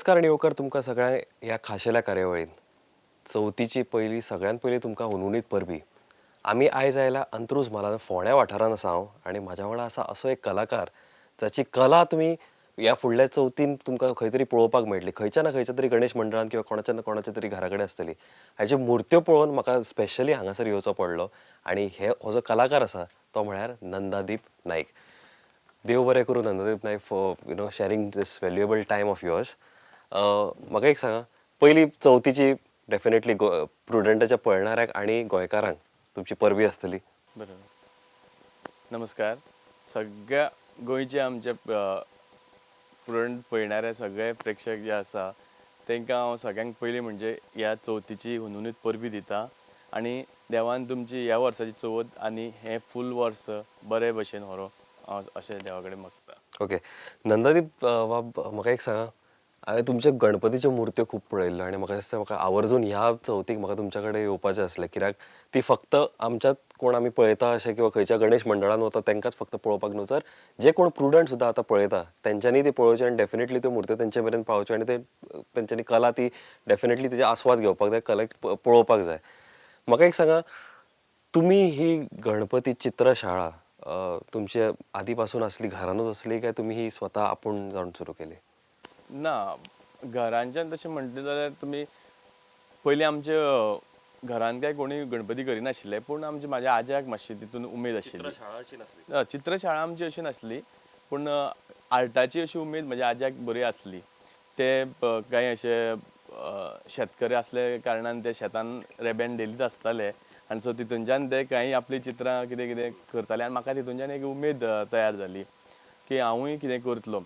नमस्कार आणि येवकार तुमकां सगळ्यांक ह्या खाशेल्या कार्यावळीन चवथीची पयली सगळ्यात पयली तुमकां हुनहुनीत परबी. आमी आयज आयल्या अंत्रुज म्हालान फोंड्या वाठारान आसा हांव आनी म्हाज्या वांगडा आसा असो एक कलाकार जाची कला तुमी ह्या फुडल्या चवथीन तुमकां खंय तरी पळोवपाक मेळटली. खंयच्या ना खंयच्या तरी गणेश मंडळान किंवा कोणाच्या ना कोणाच्या तरी घरा कडेन आसतली. हाज्यो मुर्त्यो पळोवन म्हाका स्पेशली हांगासर येवचो पडलो आनी हो जो कलाकार आसा तो म्हळ्यार नंदादीप नाईक. देव बरें करूं Nandadeep Naik for sharing this valuable time of yours. म्हाका एक सांगा, पयली चवथीची डेफिनेटली प्रुडंटाच्या पळणाऱ्याक आनी गोंयकारांक तुमची परबी आसतली. बरोबर. नमस्कार. सगळ्या गोंयचे आमचे प्रुडंट पळयणारे सगळे प्रेक्षक जे आसा तांकां हांव सगळ्यांत पयलीं म्हणजे ह्या चवथीची हुनहुनीत परबी दिता आनी देवान तुमची ह्या वर्साची चवथ आनी हें फूल वर्स बरे भशेन व्हरो हांव अशें देवा कडेन मागता. ओके. नंदादीप म्हाका एक सांगा, हांवें तुमचे गणपतीच्यो मुर्त्यो खूब पळयल्ल्यो आनी म्हाका दिसता म्हाका आवर्जून ह्या चवथीक म्हाका तुमच्या कडेन येवपाचें आसलें. कित्याक ती फक्त आमच्याच कोण आमी पळयता अशें किंवा खंयच्या गणेश मंडळान वता तांकांच फक्त पळोवपाक न्हू, तर जे कोण प्रुडंट सुद्दां आतां पळयता तेंच्यांनी ती पळोवची आनी डेफिनेटली त्यो मुर्त्यो तेंचे मेरेन पावच्यो आनी तेंच्यांनी कला ती डेफिनेटली तेजे आस्वाद घेवपाक जाय, कलेक पळोवपाक जाय. म्हाका एक सांगा, तुमी ही गणपती चित्रशाळा तुमचे आदी पासून आसली, घरानूच आसली काय तुमी ही स्वता आपूण जावन सुरू केली? ना, घरांच्यान तशें म्हणटलें जाल्यार तुमी पयलीं आमचे घरान काय कोणी गणपती करिनाशिल्ले, पूण म्हाज्या आज्याक मातशी तितून उमेद आशिल्ली. चित्रशाळा आमची अशी नासली, पूण आर्टाची अशी उमेद म्हाज्या आज्याक बरी आसली. ते कांय अशे शेतकरी आसले कारणान ते शेतान रेबेन डेलीच आसताले आनी सो तितूनच्यान ते कांय आपली चित्रां कितें कितें करताले आनी म्हाका तितूनच्यान एक उमेद तयार जाली की हांवूय कितें करतलो.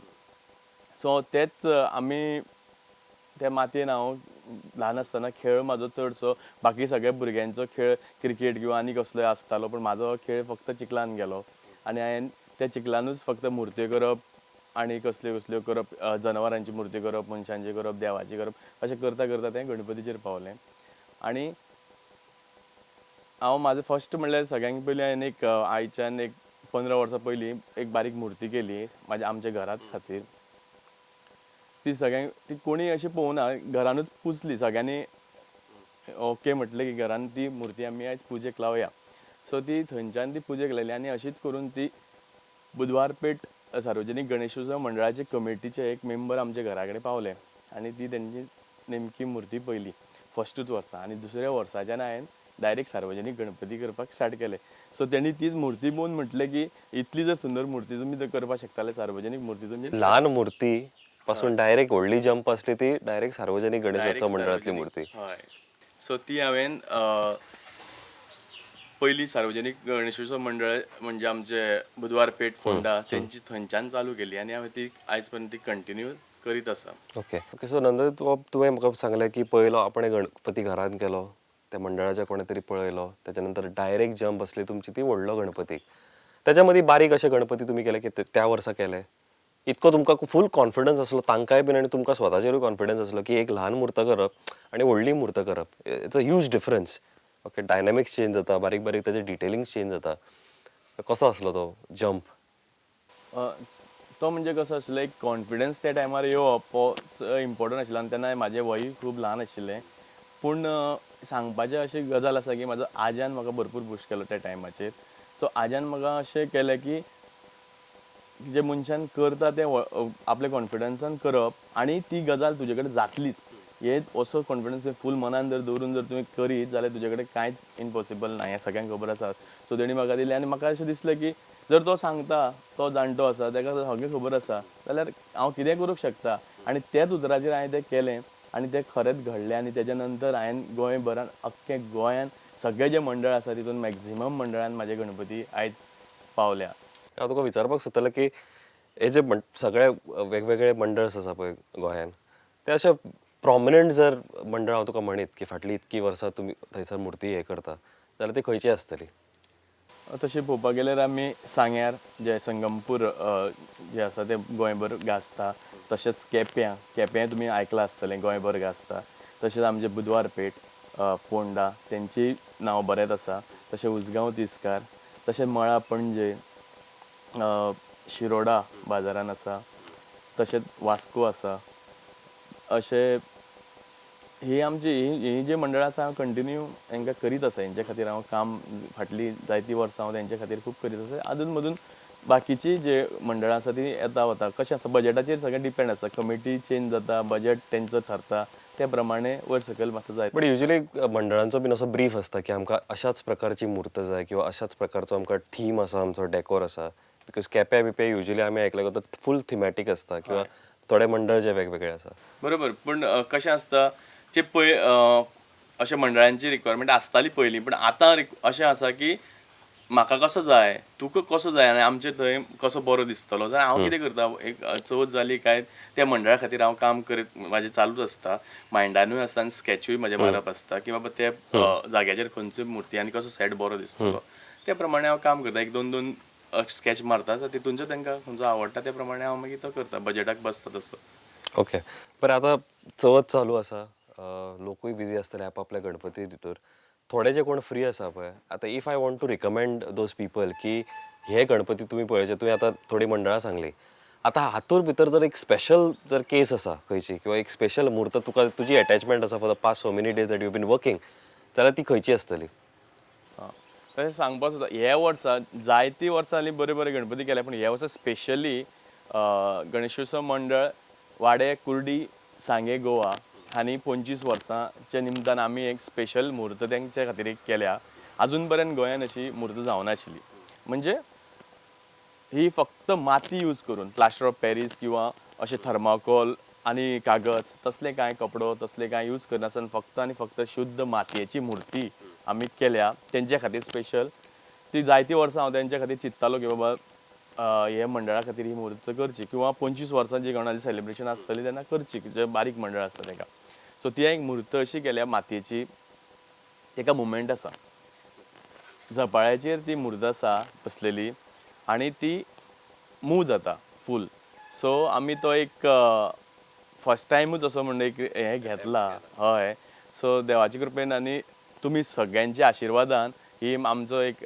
सो तेच आमी त्या मातयेन हांव ल्हान आसतना खेळ म्हाजो चडसो बाकी सगळ्या भुरग्यांचो खेळ क्रिकेट किंवा आनी कसलोय आसतालो, पूण म्हाजो खेळ फक्त चिखलान गेलो आनी हांवें त्या चिखलानूच फक्त मुर्त्यो करप आनी कसल्यो कसल्यो करप, जनावरांची मुर्ती करप, मनशांची करप, देवाची करप अशें करता करता तें गणपतीचेर पावलें. आनी हांव म्हाजो फर्स्ट म्हणल्यार सगळ्यांत पयलीं हांवें एक आयच्यान एक 15 वर्सां पयलीं एक बारीक मुर्ती केली आमच्या घरात खातीर. ती कोणी अशी पळोवना, घरानूच पुजली सगळ्यांनी. ओके म्हटलें की घरान ती मुर्ती आमी आयज पुजेक लावया. सो ती थंयच्यान ती पुजेक लायली आनी अशीच करून ती बुधवार पेठ सार्वजनीक गणेशोत्सव मंडळाचे कमिटीचे एक मेंबर आमच्या घरा कडेन पावले आनी ती तेंची नेमकी मुर्ती पयली फस्टूच वर्सा. आनी दुसऱ्या वर्साच्यान हांवें डायरेक्ट सार्वजनीक गणपती करपाक स्टार्ट केलें. सो तेणी तीच मुर्ती पळोवन म्हटलें की इतली जर सुंदर मुर्ती तुमी जर करपाक शकताले सार्वजनीक मुर्ती तुमची ल्हान मूर्ती पासून डायरेक्ट व्हडली जंप असली ती डायरेक्ट सार्वजनिक गणेशोत्सव मंडळातली मूर्ती. हय. सो ती हांवें पयली सार्वजनीक गणेशोत्सव मंडळ म्हणजे आमचे बुधवार पेठ फोंडा तेंची थंयच्यान चालू केली आनी हांवें ती आयज पर्यंत ती कंटिन्यू करीत आसा. Okay okay. सो नंदन तुवें म्हाका सांगलें की पयलो आपणें गणपती घरान केलो, त्या मंडळाच्या कोणे तरी पळयलो, त्याच्या नंतर डायरेक्ट जंप असली तुमची ती व्हडलो गणपती. त्याच्या मदीं बारीक अशे गणपती तुमी केले की त्या वर्सा केले. इतको तुमकां फूल कॉन्फिडन्स आसलो तांकांय बीन आनी तुमकां स्वताचेरूय कॉन्फिडन्स आसलो की एक ल्हान मूर्त करप आनी व्हडली मूर्त करप, it's a huge difference. Okay. Dynamics change जाता, बारीक बारीक तेजे डिटेलिंग चेंज जाता. कसो आसलो तो जंप? तो म्हणजे कसो आसलो, एक कॉन्फिडन्स त्या टायमार येवप हो इम्पॉर्टंट आशिल्लो आनी तेन्ना म्हाजें वयूय खूब ल्हान आशिल्लें. पूण सांगपाचें अशी गजाल आसा की म्हाजो आज्यान म्हाका भरपूर बूश केलो त्या टायमाचेर. सो आज्यान म्हाका अशें केलें की जे मनशान करता तें आपल्या कॉन्फिडन्सान करप आनी ती गजाल तुजे कडेन जातलीच हे असो कॉन्फिडन्स फूल मनान जर दवरून जर तुवें करीत जाल्यार तुजे कडेन कांयच इम्पॉसिबल ना, हें सगळ्यांक खबर आसा. सो तेणी म्हाका दिलें आनी म्हाका अशें दिसलें की जर तो सांगता, तो जाणटो आसा, ताका सगळें खबर आसा जाल्यार हांव कितें करूंक शकता. आनी त्याच उतराचेर हांवें तें केलें आनी तें खरेंच घडलें. आनी तेच्या नंतर हांवें गोंयभरान अख्खे गोंयान सगळे जे मंडळ आसा तितून मॅक्झिमम मंडळान म्हाजे गणपती आयज पावल्या. हांव तुका विचारपाक सोदतालें की हे जे सगळे वेगवेगळे मंडळस आसा पळय गोंयान, ते अशे प्रॉमिनंट जर मंडळ हांव तुका म्हणीत की फाटलीं इतकी वर्सां तुमी थंयसर मुर्ती हे करता जाल्यार ती खंयची आसतली? तशें पळोवपाक गेल्यार आमी सांग्यार जे संगमपूर जे आसा ते गोंयभर गाजता. तशेंच केप्यां तुमी आयकलां आसतलें, गोंयभर गाजता. तशेंच आमचे बुधवार पेठ, फोंडा तेंचीय नांव बरेंच आसा. तशें उसगांव तिस्कार, तशें मळा पणजे, शिरोडा बाजारान आसा, तशेंच वास्को आसा, अशें ही आमची ही जी मंडळां आसा हांव कंटिन्यू हांकां करीत आसा हेंच्या खातीर हांव काम फाटलीं जायतीं वर्सां हांव तेंच्या खातीर खूब करीत आसा अधून मधून बाकीची जे मंडळां आसा ती येता वता कशें आसा बजेटाचेर सगळें डिपेंड आसा कमिटी चेंज जाता बजेट तेंचो ठरता त्या प्रमाणे वयर सकयल मातसो जाय बट युजली मंडळांचो बीन असो ब्रीफ असता की आमकां अशाच प्रकारची मूर्त जाय किंवा अशाच प्रकारचो आमकां थीम आसा आमचो डेकोर आसा बिकॉज केप्यां बिप्या युजली आमी आयकलें तो फूल थिमॅटीक आसता किंवा थोडे मंडळ जे वेगवेगळे आसा. बरोबर पूण कशें आसता ते अशें मंडळांची रिक्वायरमेंट आसताली पयलीं पण आतां अशें आसा की म्हाका कसो जाय तुका कसो जाय आनी आमचे थंय कसो बरो दिसतलो जाल्यार हांव कितें करता एक चवथ जाली काय त्या मंडळा खातीर हांव काम करीत म्हाजें चालूच आसता मायंडानूय आसता आनी स्केचूय म्हाजें मारप आसता की बाबा ते जाग्याचेर खंयच्यो मुर्ती आनी कसो सेट बरो दिसतलो त्या प्रमाणे हांव काम करता एक दोन दोन स्केच मारता तितूनचो तांकां खंयचो आवडटा त्या प्रमाणे हांव मागीर तो करता बजेटाक बसता तसो. ओके बरें आतां चवथ चालू आसा लोकूय बिजी आसतले आपापल्या गणपती भितर थोडे जे कोण फ्री आसा पळय आतां if I want to recommend those people की हे गणपती तुमी पळयचे तुवें आतां थोडी मंडळां सांगली आतां हातूर भितर जर एक स्पेशल जर केस आसा खंयची किंवा एक स्पेशल मुहूर्त तुका तुजी अटॅचमेंट आसा for the past so many days that you been working जाल्यार ती खंयची आसतली. तशें सांगपाक सुद्दां हे वर्सा जायतीं वर्सां जालीं बरे बरे गणपती केले पूण हे वर्सा स्पेशली गणेशोत्सव मंडळ वाडे कुर्डी सांगे गोवा हांणी 25 वर्सांच्या निमतान आमी एक स्पेशल मुहूर्त तेंच्या खातीर एक केल्या अजून पर्यंत गोंयान अशी मुहूर्त जावना आशिल्ली म्हणजे ही फक्त माती यूज करून प्लास्टर ऑफ पॅरीस किंवा अशें थर्माकोल आनी कागज तसले कांय कपडो तसले कांय यूज करनासतना फक्त आनी फक्त शुद्ध मातयेची मुर्ती आमी केल्या तेंच्या खातीर स्पेशल ती जायतीं वर्सां हांव तेंच्या खातीर चिंत्तालो की बाबा हे मंडळा खातीर ही मुहूर्त करची किंवा 25 वर्सां जी कोणाली सेलिब्रेशन आसतली तेन्ना करची जे बारीक मंडळ आसता ताका सो ती एक मुहूर्त अशी केल्या मातयेची एका मुवमेंट आसा झपाळ्याचेर ती मुर्त आसा बसलेली आनी ती मूव जाता फूल सो आमी तो एक फर्स्ट टायमूच असो म्हणून एक हें घेतला हय सो देवाचे कृपेन आनी तुमी सगळ्यांच्या आशिर्वादान ही आमचो एक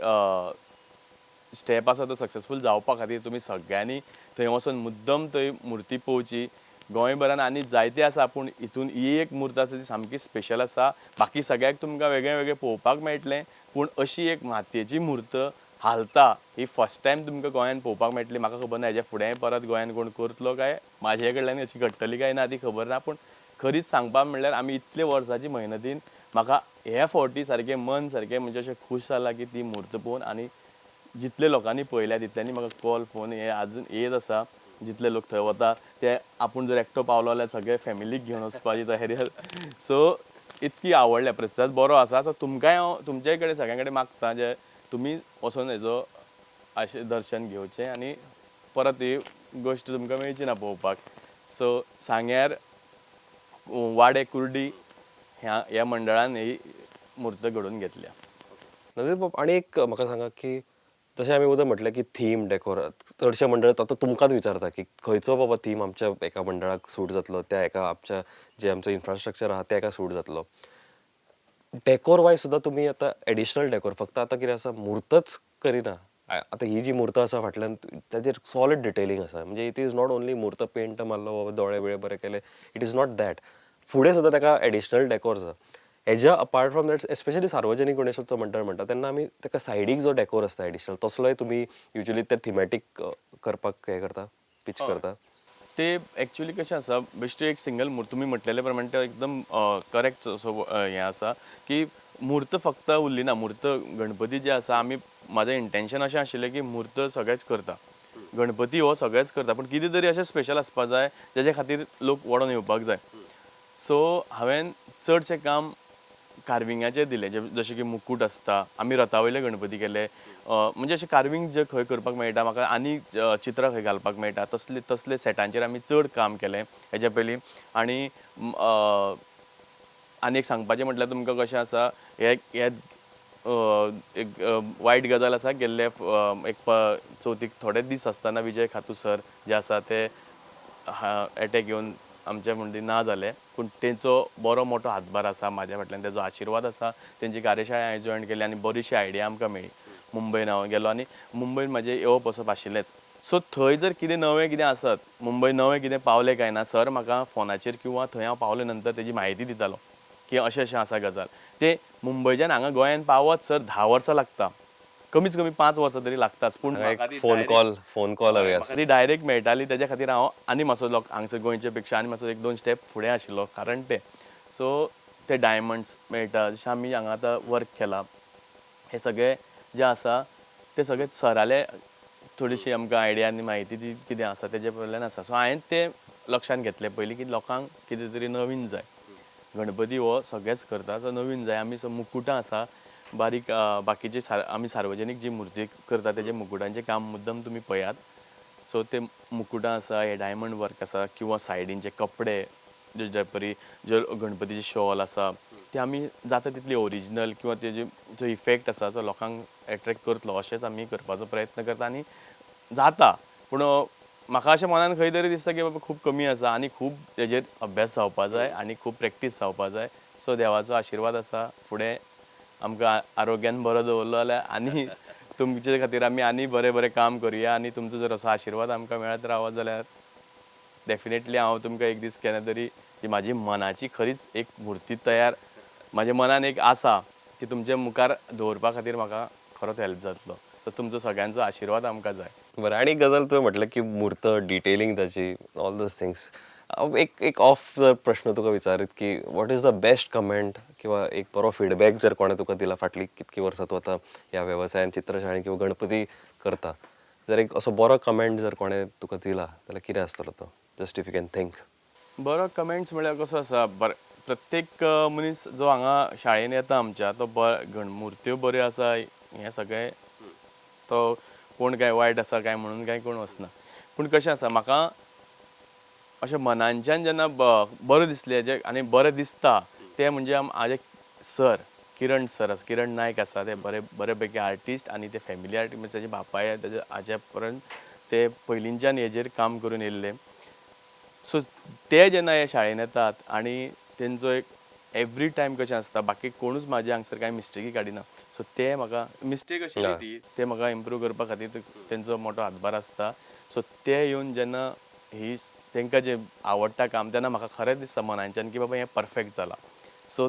स्टेप आसा तो सक्सेसफूल जावपा खातीर तुमी सगळ्यांनी थंय वचून मुद्दम थंय मुर्ती पळोवची गोंयभरान आनी जायते आसा पूण हितून ही एक मुर्त आसा ती सामकी स्पेशल आसा बाकी सगळ्याक तुमकां वेगळें वेगळें पळोवपाक मेळटलें पूण अशी एक मातयेची मुर्त हालता ही फर्स्ट टायम तुमकां गोंयान पळोवपाक मेळटली म्हाका खबर ना हेज्या फुडें परत गोंयान कोण करतलो काय म्हाजे कडल्यान अशी घडटली काय ना ती खबर ना पूण खरीच सांगपाक म्हणल्यार आमी इतले वर्सांची मेहनतीन म्हाका हे फावटी सारकें मन सारकें म्हणजे अशें खूश जाला की ती मुर्त पळोवन आनी जितले लोकांनी पळयल्या तितल्यांनी म्हाका कॉल फोन हे आजून येत आसा जितले लोक थंय वता ते आपूण जर एकटो पावलो जाल्यार सगळे फॅमिलीक घेवन वचपाची तयारी सो इतकी आवडल्या प्रतिसाद बरो आसा सो तुमकांय हांव तुमचे कडेन सगळ्यां कडेन मागता जे तुमी वचून हेजो दर्शन घेवचें आनी परत ही गोश्ट तुमकां मेळची ना पळोवपाक सो सांग्यार वाडे कुर्डी ह्या मंडळान ही मुर्त घडोवन घेतल्या. नवीन बाब आणि एक म्हाका सांगा की जशें आमी उदक म्हटलें की थीम डेकोर चडशे मंडळ आतां तुमकांच विचारता की खंयचो बाबा थीम आमच्या एका मंडळाक सूट जातलो त्या एका आमच्या जे आमचो इन्फ्रास्ट्रक्चर आहा त्या एका सूट जातलो डेकोर वायज सुद्दां तुमी आतां एडिशनल डेकोर फक्त आतां कितें आसा मुर्तच करिना आतां ही जी मुर्त आसा फाटल्यान ताजेर सॉलिड डिटेलिंग आसा म्हणजे इट इज नॉट ओन्ली मुर्त पेंट मारलो दोळे बिळे बरे केले इट इज नॉट दॅट फुडें सुद्दां ताका एडिशनल डेकोर आसा हेज्या अपार्ट फ्रॉम दॅट स्पेशली सार्वजनीक गणेशोत्सव मंडळ म्हणटा तेन्ना आमी ताका सायडीक जो डेकोर आसता एडिशनल तसलोय तुमी युजली ते थिमॅटीक करपाक हें करता पिच करता ते एक्चुअली कशें आसा बेश्टी एक सिंगल मुर्त तुमी म्हटलेले प्रमाणे ते एकदम करेक्ट असो हें आसा की मुर्त फक्त उरली ना मुर्त गणपती जे आसा आमी म्हाजें इंटेंशन अशें आशिल्लें की मुर्त सगळेच करता गणपती हो सगळेच करता पूण कितें तरी अशें स्पेशल आसपाक जाय जेजे खातीर लोक वळोन येवपाक जाय सो हांवें चडशें काम कार्विंगाचेर दिले जशें की मुकूट आसता आमी रथावयले गणपती केले म्हणजे अशें कार्विंग जे खंय करपाक मेळटा म्हाका आनी चित्रां खंय घालपाक मेळटा तसले सेटांचेर आमी चड काम केलें हेज्या पयलीं आनी एक सांगपाचें म्हटल्यार तुमकां कशें आसा हे एक वायट गजाल आसा गेल्ले एक चवथीक थोडे दीस आसतना विजय खातू सर जे आसा ते एटॅक येवन आमच्या म्हणजे ना जाले पूण तेंचो बरो मोठो हातभार आसा म्हाज्या फाटल्यान तेजो आशिर्वाद आसा तेंची कार्यशाळा हांवें जॉयन केली आनी बरीशी आयडिया आमकां मेळ्ळी मुंबयन हांव गेलो आनी मुंबयन म्हाजें येवप वचप आशिल्लेंच सो थंय जर कितें नवें कितें आसत मुंबय नवें कितें पावलें काय ना सर म्हाका फोनाचेर किंवा थंय हांव पावले नंतर तेजी म्हायती दितालो की अशें अशें आसा गजाल ते मुंबयच्यान हांगा गोंयान पावत सर 10 वर्सां लागता कमीच कमी 5 वर्सां तरी लागताच पूण हांगा म्हाका एक ती फोन कॉल हवे म्हाका ती डायरेक्ट मेळटाली तेज्या खातीर हांव आनी मातसो हांगसर गोंयचे पेक्षा आनी मातसो 1-2 स्टेप फुडें आशिल्लो कारण तें सो ते डायमंड्स मेळटा जशें आमी हांगा आतां वर्क केलां हे सगळे जे आसा ते सगळे सराले थोडीशी आमकां आयडिया आनी म्हायती ती कितें आसा तेजे कडल्यान आसा सो हांवें ते लक्षांत घेतले पयलीं की लोकांक कितें तरी नवीन जाय गणपती हो सगळेच करता तो नवीन जाय आमी मुकुटां आसा बारीक बाकीचे आमी सार्वजनीक जी मूर्ती करता तेजे मुकुटांचें काम मुद्दम तुमी पळयात सो ते मुकुटां आसा हे डायमंड वर्क आसा किंवा सायडींचे कपडे जे परी जे गणपतीचे शॉल आसा ते आमी जाता तितली ओरिजिनल किंवा तेजे जो इफेक्ट आसा तो लोकांक एट्रॅक्ट करतलो अशेंच आमी करपाचो प्रयत्न करता आनी जाता पूण म्हाका अशें मनान खंय तरी दिसता की बाबा खूब कमी आसा आनी खूब तेजेर अभ्यास जावपा जाय आनी खूब प्रॅक्टीस जावपा जाय सो देवाचो आशिर्वाद आसा फुडें आमकां आरोग्यान बरो दवरलो जाल्यार आनी तुमचे खातीर आमी आनी बरें बरें काम करुया आनी तुमचो जर असो आशिर्वाद आमकां मेळत रावत जाल्यार डेफिनेटली हांव तुमकां एक दीस केन्ना तरी जी म्हाजी मनाची खरीच एक मुर्ती तयार म्हाज्या मनान एक आसा ती तुमच्या मुखार दवरपा खातीर म्हाका खरोच हेल्प जातलो तर तुमचो सगळ्यांचो आशिर्वाद आमकां जाय बरं आणि एक गजाल तुवें म्हटलं की मूर्त डिटेलिंग ताची ऑल दोज थिंग्स एक ऑफ प्रश्न तुका विचारीत की what is the best comment किंवा एक बरो फीडबॅक जर कोणें तुका दिला फाटली कितकी वर्सां तूं आतां ह्या वेवसायान चित्रशाळेन किंवा गणपती करता जर एक असो बरो कमेंट जर कोणें तुका दिला जाल्यार कितें आसतलो तो just if you can think बरो कमेंट्स म्हळ्यार कसो आसा प्रत्येक मनीस जो हांगा शाळेन येता आमच्या तो मूर्त्यो बऱ्यो आसा हें सगळें तो कोण काय वायट आसा काय म्हणून काय कोण वचना पूण कशें आसा म्हाका अशें मनांच्यान जेन्ना बरें दिसलें जे आनी बरें दिसता ते म्हणजे म्हाजे सर किरण नायक आसा ते बरे पैकी आर्टिस्ट आनी ते फॅमिली आर्टिस्ट म्हणजे तेजे बापाय तेजे आज्या पर्यंत ते पयलींच्यान हेजेर काम करून येयल्ले सो ते जेन्ना हे शाळेन येतात आनी तेंचो एक एवरी टायम कशें आसता बाकी कोणूच म्हाजे हांगसर कांय मिस्टेकी काडिना सो ते म्हाका मिस्टेक अशी ती ते म्हाका इम्प्रूव करपा खातीर तेंचो मोठो हातभार आसता सो ते येवन जेन्ना ही तांकां जें आवडटा काम तेन्ना म्हाका खरेंच दिसता मनांच्यान की बाबा हें परफेक्ट जालां सो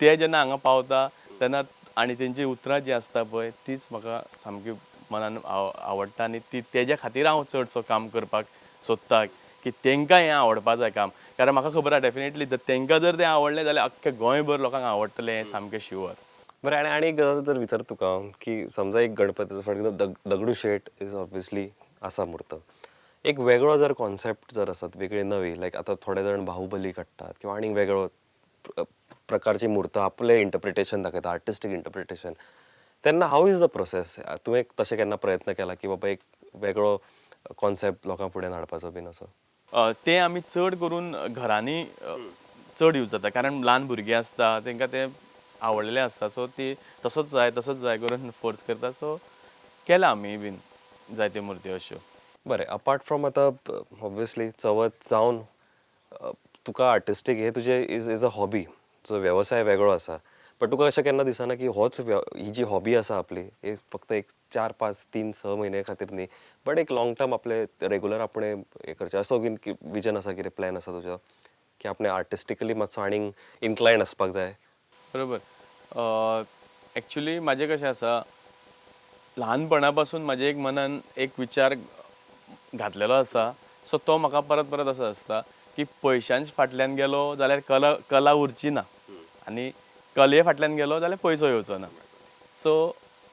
ते जेन्ना हांगा पावता तेन्ना आनी तेंची उतरां जीं आसता पळय तीच म्हाका सामकी मनान आवडटा आनी ती तेज्या खातीर हांव चडसो काम करपाक सोदतां की तांकां हें आवडपा जाय काम कारण म्हाका खबर आसा डेफिनेटली तांकां जर तें आवडलें जाल्यार अख्ख्या गोंयभर लोकांक आवडटलें हें सामकें शुअर बरं आणि एक गजाल जर विचार तुका की समजा एक Ganpati for example Dagdusheth is obviously आसा मूर्त एक वेगळो जर कॉन्सेप्ट जर आसत वेगळी नवी लायक आतां थोडे जाण बाहुबली काडटात किंवा आनीक वेगळो प्रकारची मूर्त आपलें इंटरप्रिटेशन दाखयता आर्टिस्टीक इंटरप्रिटेशन तेन्ना हाऊ इज द प्रोसेस तुवें तशें केन्ना प्रयत्न केला की बाबा एक वेगळो कॉन्सेप्ट लोकां फुडें हाडपाचो बीन असो ते आमी चड करून घरांनी चड यूज जाता कारण ल्हान भुरगीं आसता तांकां ते आवडलेले आसता सो ती तसोच जाय करून फोर्स करता सो केला आमी बीन जायत्यो मूर्ती अश्यो बरें अपार्ट फ्रॉम आतां ऑब्वियसली चवथ जावन तुका आर्टिस्टीक हे तुजें इज अ हॉबी जो वेवसाय वेगळो आसा बट तुका अशें केन्ना दिसना की होच ही जी हॉबी आसा आपली ही फक्त एक 4-5-3-6 म्हयने खातीर न्ही बट एक लाँग टर्म आपले रेगुलर आपणें हें करचें असो बीन विजन आसा कितें प्लॅन आसा तुजो की आपणें आर्टिस्टिकली मातसो आनीक इन्क्लायन आसपाक जाय बरोबर एक्चुली म्हाजें कशें आसा ल्हानपणा पासून म्हाजे एक मनान एक विचार घातलेलो आसा सो तो म्हाका परत परत असो आसता की पयशांच्या फाटल्यान गेलो जाल्यार कला उरची ना आनी कले फाटल्यान गेलो जाल्यार पयसो येवचो ना सो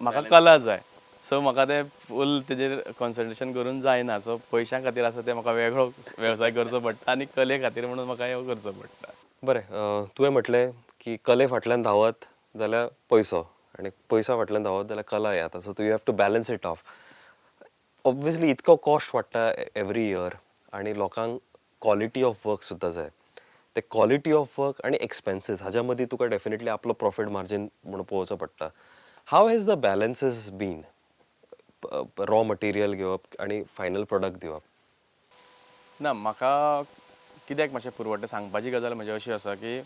म्हाका कला जाय सो म्हाका ते फूल तेजेर कॉन्सन्ट्रेशन करून जायना सो पयशां खातीर आसा ते म्हाका वेगळो वेवसाय करचो पडटा आनी कले खातीर म्हणून म्हाका हे करचो पडटा बरें तुवें म्हटलें की कले फाटल्यान धांवत जाल्यार पयसो आनी पयसा फाटल्यान धांवत जाल्यार कला येता so you have to balance it of obviously इतको कॉस्ट वाडटा एवरी इयर आनी लोकांक क्वॉलिटी ऑफ वर्क सुद्दां जाय ते क्वॉलिटी ऑफ वर्क आनी एक्सपेन्सीस हाज्या मदीं तुका डेफिनेटली आपलो प्रॉफीट मार्जीन म्हणून पळोवचो पडटा हाव has the balances been raw material घेवप आनी फायनल प्रोडक्ट दिवप ना म्हाका कित्याक मातशें पुरवट्टा सांगपाची गजाल म्हणजे अशी आसा की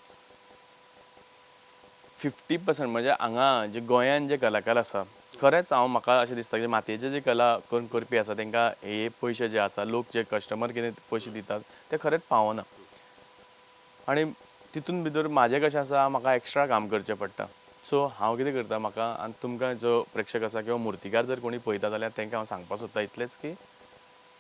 50% म्हणजे हांगा जे गोंयान जे कलाकार आसा खरेंच म्हाका अशें दिसता की मातयेचे जे कला करून करपी आसा तांकां हे पयशे जे आसा लोक जे कस्टमर कितें पयशे दितात ते खरेंच पावना आनी तितून भितर म्हाजें कशें आसा म्हाका एक्स्ट्रा काम करचें पडटा सो हांव कितें करता म्हाका आनी तुमकां जो प्रेक्षक आसा किंवा मुर्तीकार जर कोणी पळयता जाल्यार तांकां हांव सांगपाक सोदता इतलेंच की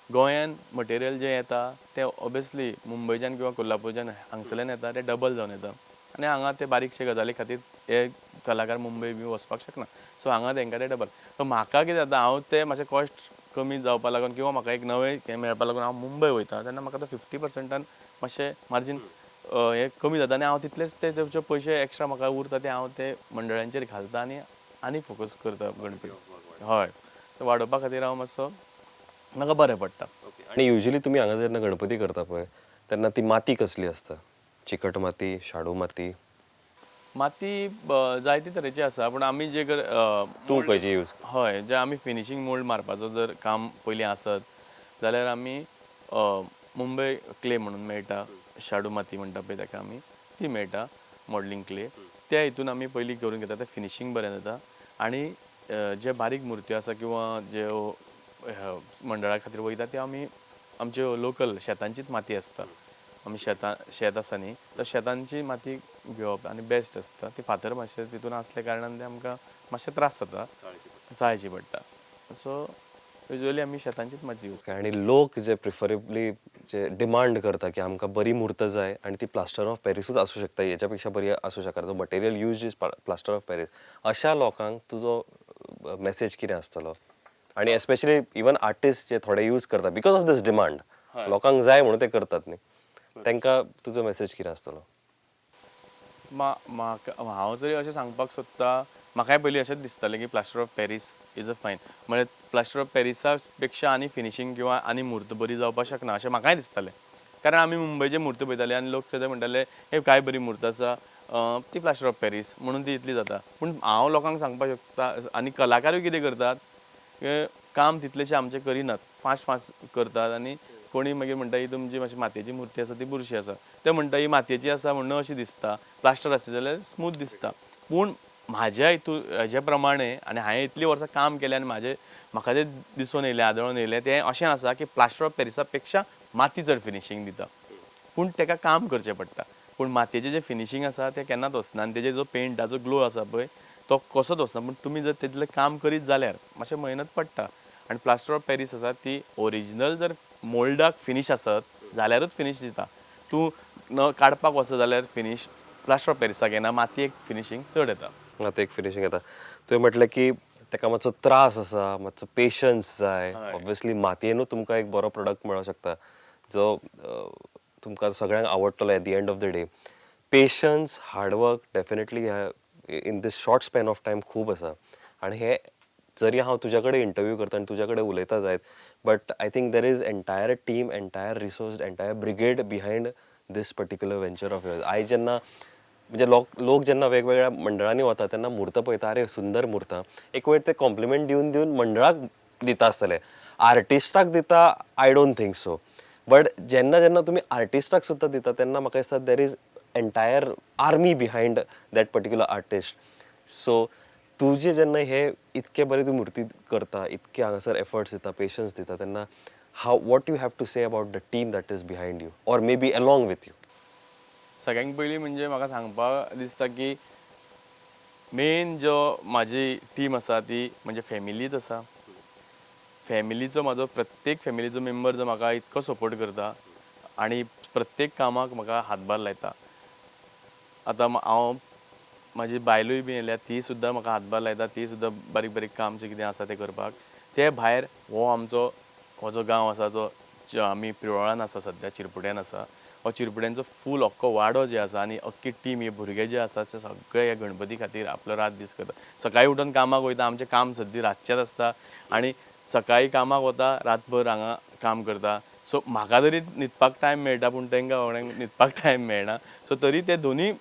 गोंयान मटेरियल जें येता तें ऑबियसली मुंबयच्यान किंवा कोल्हापूरच्यान हांगसरल्यान येता तें डबल जावन येता आनी हांगा ते बारीकशे गजाली खातीर हे कलाकार मुंबय बी वचपाक शकना सो हांगा तांकां ते डबल सो म्हाका कितें जाता हांव ते मातशें कॉस्ट कमी जावपा लागून किंवा म्हाका एक नवें हें मेळपा लागून हांव मुंबय वयता तेन्ना म्हाका तो 50%, मातशें मार्जीन हे कमी जाता आनी हांव तितलेच ते पयशे एक्स्ट्रा म्हाका उरता ते हांव ते मंडळांचेर घालता आनी फोकस करता गणपती हय वाडोवपा खातीर हांव मातसो म्हाका बरें पडटा. आणि युजली तुम्ही हांगा जेन्ना गणपती करता पळय तेन्ना ती माती कसली असता? चिकट माती, शाडू माती? माती जायते तरेची आसा पूण आमी जे तूं खंयची यूज? हय जे आमी फिनिशींग मोल्ड मारपाचो जर काम पयलीं आसत जाल्यार आमी मुंबय क्ले म्हणून मेळटा शाडू माती म्हणटा पळय ताका आमी ती मेळटा मॉडलिंग क्ले त्या हितून आमी पयलीं करून घेता तें फिनिशींग बरें जाता आनी जे बारीक मुर्त्यो आसा किंवा ज्यो मंडळा खातीर वयता त्यो आमी आमच्यो लोकल शेतांचीच माती आसता आमी शेत आसा न्ही तर शेतांची माती घेवप आनी बेस्ट आसता ती फातर मातशें तितून आसल्या कारणान ते आमकां मातशें त्रास जाता चाळची पडटा सो युजली आमी शेतांचीच माती यूज करता. आणि लोक जे प्रिफरेबली जे डिमांड करता की आमकां बरी मूर्त जाय आणि ती प्लास्टर ऑफ पॅरिसूच आसूं शकता हेच्या बरी आसूं शकता जो material use is plaster of Paris अशा लोकांक तुजो मेसेज कितें आसतलो आणि एस्पेशली इवन आर्टिस्ट जे थोडे यूज करता बिकॉज ऑफ दीस डिमांड लोकांक जाय म्हणून ते करतात न्ही तांकां तुजो मेसेज कितें आसतलो? हांव जरी अशें सांगपाक सोदता म्हाकाय पयलीं अशेंच दिसतालें की plaster of Paris is a फायन म्हळ्यार प्लास्टर ऑफ पॅरिसा पेक्षा आनी फिनिशींग किंवा आनी मूर्त बरी जावपाक शकना अशें म्हाकाय दिसतालें कारण आमी मुंबयचे मूर्त पळयताले आनी लोक ते म्हणटाले हे काय बरी मूर्त आसा ती प्लास्टर ऑफ पॅरीस म्हणून ती इतली जाता पूण हांव लोकांक सांगपाक शकता आनी कलाकारूय कितें करतात काम तितलेशें आमचे करिनात फास्ट फास्ट करतात आनी कोणी मागीर म्हणटा ही तुमची मातशी मातयेची मूर्ती आसा ती बुरशी आसा ते म्हणटा ही मातयेची आसा म्हणून अशी दिसता प्लास्टर आसता जाल्यार स्मूथ दिसता पूण म्हाज्या हेजे प्रमाणे आनी हांवें इतलीं वर्सां काम केलें आनी म्हाका जें दिसून येयलें आदळून येयलें तें अशें आसा की प्लास्टर ऑफ पॅरिसा पेक्षा माती चड फिनिशींग दिता पूण ताका काम करचें पडटा पूण मातयेचें जें फिनिशींग आसा तें केन्नाच वचना आनी तेजेर जो पेंटाचो ग्लो आसा पळय तो कसोच वचना पूण तुमी जर तितलें काम करीत जाल्यार मातशें मेहनत पडटा आनी प्लास्टर ऑफ पॅरीस आसा ती ओरिजिनल जर मोल्डाक फिनीश आसत जाल्यारूच फिनीश दिता तूं काडपाक वचत जाल्यार फिनीश प्लास्टर ऑफ पॅरिसाक येना मातयेक फिनिशींग चड येता. आता एक फिनिशींग येता तुवें म्हटलें की ताका मातसो त्रास आसा मातसो पेशन्स जाय ऑब्वियसली मातयेनूच तुमकां एक बरो प्रोडक्ट मेळूंक शकता जो तुमकां सगळ्यांक आवडटलो at the end of the day patience hard work definitely in this short span of time खूब आसा आनी हे जरी हांव तुज्या कडेन इंटरव्यू करता आनी तुज्या कडेन उलयता जायत but I think there is entire team entire resource entire brigade behind this particular venture of yours आयज जेन्ना म्हणजे लोक जेन्ना वेगवेगळ्या मंडळांनी वता तेन्ना मूर्त पळयता अरे सुंदर मूर्त एक वेळ ते कॉम्प्लिमेंट दिवन दिवन मंडळाक दिता आसतले आर्टिस्टाक दिता I don't think so but जेन्ना जेन्ना तुमी आर्टिस्टाक सुद्दां दिता तेन्ना म्हाका दिसता देर is entire army behind that particular artist so तुजे जेन्ना हे इतके बरे तूं मुर्ती करता इतके हांगासर एफर्ट्स दिता पेशन्स दिता तेन्ना हाव what you have to say about the team that is behind you or may be along with you? सगळ्यांत पयलीं म्हणजे म्हाका सांगपाक दिसता की मेन जो म्हाजी टीम आसा ती म्हणजे फॅमिलीच आसा फॅमिलीचो म्हाजो प्रत्येक फॅमिलीचो मेंबर जो म्हाका इतको सपोर्ट करता आनी प्रत्येक कामाक म्हाका हातभार लायता आतां हांव म्हाजी बायलूय बी येयल्या ती सुद्दां म्हाका हातभार लायता ती सुद्दां बारीक बारीक काम जें कितें आसा तें करपाक ते भायर हो जो गांव आसा जो आमी पिळवळान आसा सद्या चिरपुड्यान आसा हो चिरपुड्यांचो फूल अख्खो वाडो जे आसा आनी अख्खी टीम हे भुरगे जे आसा ते सगळे ह्या गणपती खातीर आपलो रात दीस करता सकाळी उठून कामाक वयता आमचें काम सद्दी रातचेंच आसता आनी सकाळी कामाक वता रातभर हांगा काम करता सो म्हाका तरी न्हिदपाक टायम मेळटा पूण तांकां वांगडा न्हिदपाक टायम मेळना सो तरी ते दोनूय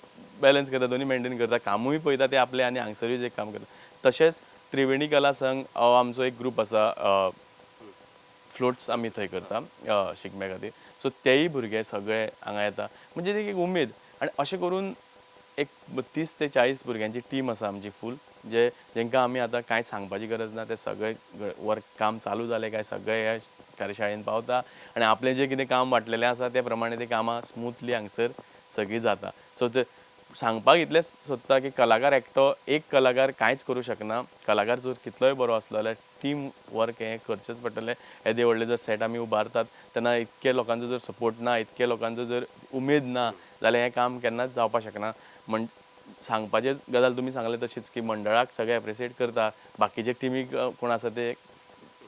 बॅलन्स करता दोनूय मेंटेन करता कामूय पळयता ते आपले आनी हांगसरूय जे काम करता तशेंच त्रिवेणी कला संघ हो आमचो एक ग्रूप आसा फ्लोट्स आमी थंय करता शिगम्या खातीर सो तेय भुरगे सगळे हांगा येता म्हणजे एक उमेद आनी अशें करून एक 30 ते 40 भुरग्यांची टीम आसा आमची फूल जे जेंकां आमी आतां कांयच सांगपाची गरज ना ते सगळे वर्क काम चालू जालें काय सगळे ह्या कार्यशाळेन पावता आनी आपलें जें कितें काम वांटलेलें आसा ते प्रमाणे ती कामां स्मुथली हांगसर सगळीं जाता. सो ते सांगपाक इतलेंच सोदता की कलाकार एकटो एक कलाकार कांयच करूं शकना. कलाकार जर कितलोय बरो आसलो जाल्यार टीम वर्क हें करचेंच पडटलें. येदे व्हडले जर सेट आमी उबारतात तेन्ना इतके लोकांचो जर सपोर्ट ना, इतके लोकांचो जर उमेद ना जाल्यार हें काम केन्नाच जावपाक शकना. सांगपाचें गजाल तुमी सांगले तशीच की मंडळाक सगळे एप्रिशिएट करता, बाकीचे टिमीक कोण आसा ते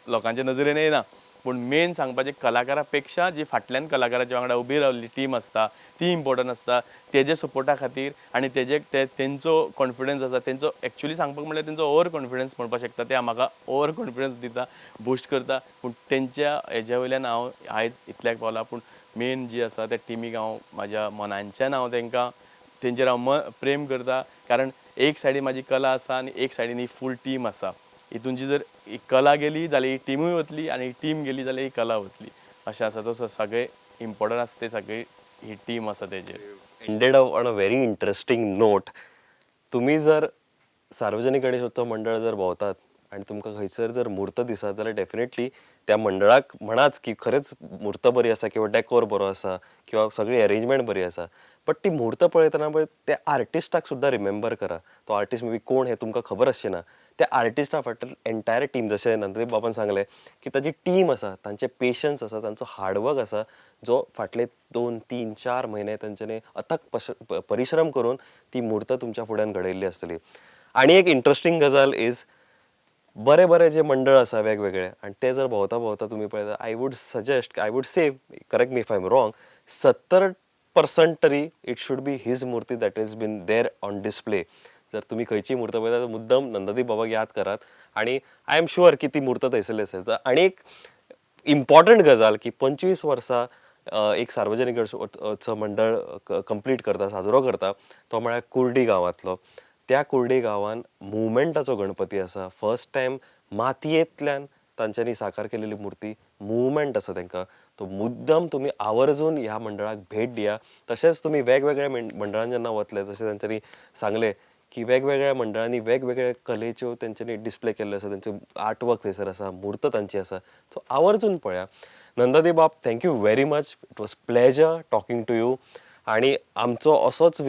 लोकांच्या नजरेन येना. पूण मेन सांगपाचें कलाकारा पेक्षा जी फाटल्यान कलाकाराच्या वांगडा उबी रावल्ली टीम आसता ती इम्पॉर्टंट आसता. तेजे सपोर्टा खातीर आनी तेंचो कॉन्फिडन्स आसा तेंचो एक्चुअली सांगपाक म्हणल्यार तेंचो ओवर कॉन्फिडन्स म्हणपाक शकता. ते म्हाका ओवर कॉन्फिडन्स दिता, बूस्ट करता. पूण तेंच्या हेज्या वयल्यान हांव आयज इतल्याक पावला. पूण मेन जी आसा त्या टिमीक हांव म्हाज्या मनांच्यान हांव तेंचेर हांव प्रेम करता. कारण एक सायडीन म्हाजी कला आसा आनी एक सायडीन ही फूल टीम आसा. हितूंची जर ही कला गेली जाल्यार ही टिमूय वतली आनी ही टीम गेली जाल्यार ही कला वतली. अशें आसा तसो सगळे इम्पॉर्टंट आसा ते सगळी ही टीम आसा तेजेर. Ended up on a very interesting note. तुम्ही जर सार्वजनिक गणेशोत्सव मंडळ जर भोंवतात आणि तुमकां खंयसर जर मूर्त दिसत जाल्यार डेफिनेटली त्या मंडळाक म्हणाच की खरेंच मूर्त बरी आसा किंवा डॅकोर बरो आसा किंवा सगळी अरेंजमेंट बरी आसा. बट ती मूर्त पळयतना पळय त्या आर्टिस्टाक सुद्दां रिमेंबर करा. तो आर्टिस्ट मे बी कोण हें तुमकां खबर आसचें ना. त्या आर्टिस्टा फाटल्यान एंटायर टीम जशें नंददीप बाबान सांगलें की ताजी टीम आसा, तांचे पेशन्स आसा, तांचो हार्डवर्क आसा जो फाटले 2, 3, 4 म्हयने तांच्यांनी अथक परिश्रम करून ती मूर्त तुमच्या फुड्यान घडयल्ली आसतली. आनी एक इंट्रस्टिंग गजाल इज बरे बरे जे मंडळ आसा वेगवेगळे आणि ते जर भोंवता भोंवता तुम्ही पळयता I would suggest I would say correct me if I am wrong 70% तरी इट शूड बी हीज मूर्ती that is been there on display. जर तुम्ही खंयची मूर्त पळयता तर मुद्दम नंददीप बाबाक याद करात आणि आय एम शुअर की ती मूर्त थंयसरली असेल. तर आणि एक इम्पॉर्टंट गजाल की 25 वर्सां एक सार्वजनिक गणेशोत्सव मंडळ कंप्लीट करता, साजरो करता तो म्हळ्यार कुर्डी गांवांतलो. त्या कुर्डी गांवान मुवमेंटाचो गणपती आसा. फर्स्ट टायम मातयेंतल्यान तांच्यांनी साकार केलेली मूर्ती मुवमेंट आसा तांकां. तो मुद्दम तुम्ही आवर्जून ह्या मंडळाक भेट दिया. तशेंच तुम्ही वेगवेगळ्या मंडळांत जेन्ना वतले तशें तांच्यांनी सांगलें की वेगवेगळ्या मंडळांनी वेगवेगळ्या कलेच्यो तेंच्यांनी डिस्प्ले केल्ल्यो आसा, तेंचो आर्टवर्क थंयसर आसा, मूर्त तांची आसा. सो आवर्जून पळया. नंददीप बाब thank you very much. It was pleasure talking to you. आणि आमचो असोच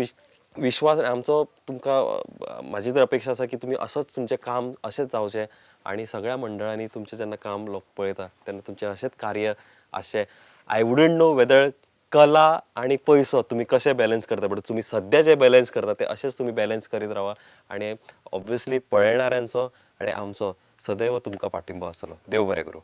विश्वास आमचो तुमकां म्हाजी तर अपेक्षा आसा की तुमी असोच तुमचें काम अशेंच जावचें आनी सगळ्या मंडळांनी तुमचें जेन्ना काम लोक पळयता तेन्ना तुमचें अशेंच कार्य आसचें. आय वुडंट नो वेदर कला आणि पैसो तुम्ही कशें बॅलन्स करता, बट तुम्ही सध्या जे बॅलन्स करता ते अशेंच तुम्ही बॅलन्स करीत रावा आणि ऑब्वियसली पळयणाऱ्यांचो आणि आमचो सदैव तुमकां पाठिंबो आसतलो. देव बरें करूं.